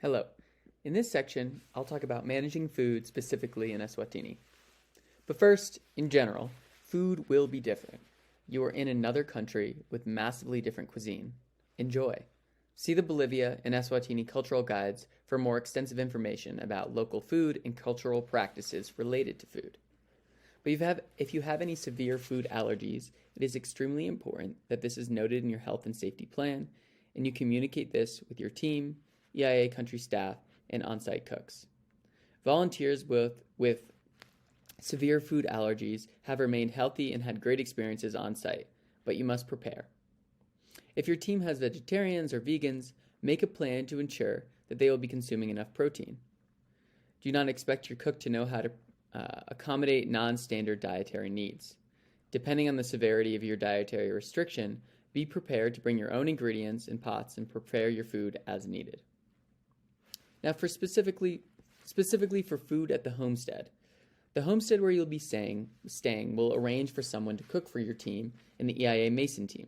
Hello. In this section, I'll talk about managing food specifically in Eswatini. But first, in general, food will be different. You are in another country with massively different cuisine. Enjoy. See the Bolivia and Eswatini cultural guides for more extensive information about local food and cultural practices related to food. But if you have any severe food allergies, it is extremely important that this is noted in your health and safety plan, and you communicate this with your team, EIA country staff, and on-site cooks. Volunteers with severe food allergies have remained healthy and had great experiences on site, but you must prepare. If your team has vegetarians or vegans, make a plan to ensure that they will be consuming enough protein. Do not expect your cook to know how to accommodate non-standard dietary needs. Depending on the severity of your dietary restriction, be prepared to bring your own ingredients and pots and prepare your food as needed. Now, for specifically for food at the homestead where you'll be staying will arrange for someone to cook for your team and the EIA Mason team.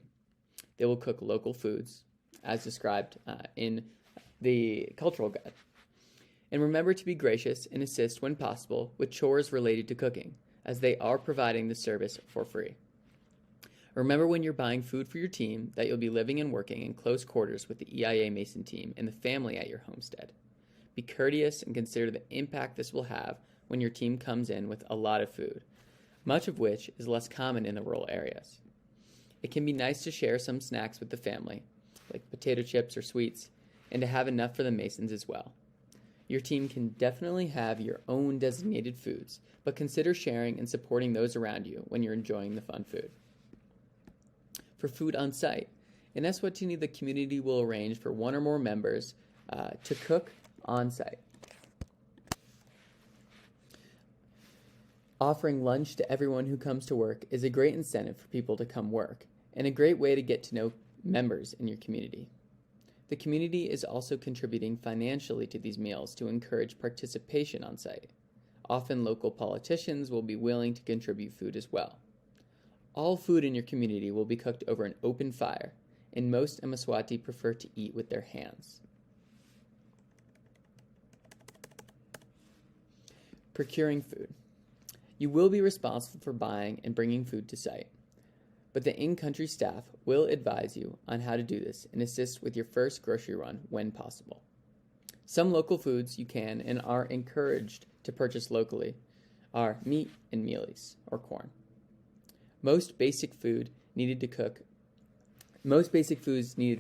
They will cook local foods, as described in the cultural guide. And remember to be gracious and assist when possible with chores related to cooking, as they are providing the service for free. Remember when you're buying food for your team that you'll be living and working in close quarters with the EIA Mason team and the family at your homestead. Be courteous and consider the impact this will have when your team comes in with a lot of food, much of which is less common in the rural areas. It can be nice to share some snacks with the family, like potato chips or sweets, and to have enough for the Masons as well. Your team can definitely have your own designated foods, but consider sharing and supporting those around you when you're enjoying the fun food. For food on site, in Eswatini, the community will arrange for one or more members to cook on site. Offering lunch to everyone who comes to work is a great incentive for people to come work and a great way to get to know members in your community. The community is also contributing financially to these meals to encourage participation on site. Often local politicians will be willing to contribute food as well. All food in your community will be cooked over an open fire, and most Mswati prefer to eat with their hands. Procuring food. You will be responsible for buying and bringing food to site, but the in-country staff will advise you on how to do this and assist with your first grocery run when possible. Some local foods you can and are encouraged to purchase locally are meat and mealies, or corn. Most basic foods needed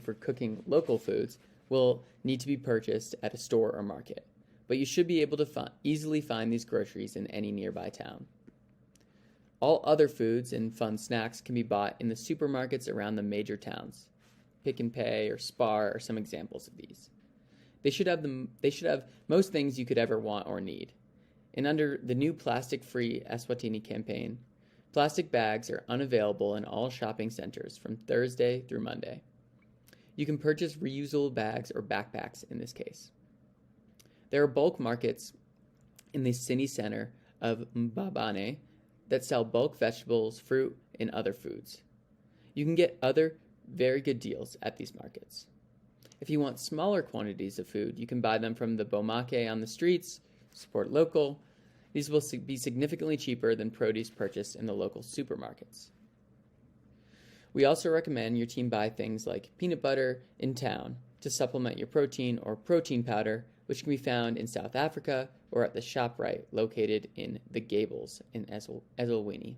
for cooking local foods will need to be purchased at a store or market, but you should be able to easily find these groceries in any nearby town. All other foods and fun snacks can be bought in the supermarkets around the major towns. Pick and Pay or Spar are some examples of these. They should have most things you could ever want or need. And under the new plastic-free Eswatini campaign, plastic bags are unavailable in all shopping centers from Thursday through Monday. You can purchase reusable bags or backpacks in this case. There are bulk markets in the city center of Mbabane that sell bulk vegetables, fruit, and other foods. You can get other very good deals at these markets. If you want smaller quantities of food, you can buy them from the bomake on the streets, support local. These will be significantly cheaper than produce purchased in the local supermarkets. We also recommend your team buy things like peanut butter in town to supplement your protein or protein powder, which can be found in South Africa or at the ShopRite located in the Gables in Eswatini.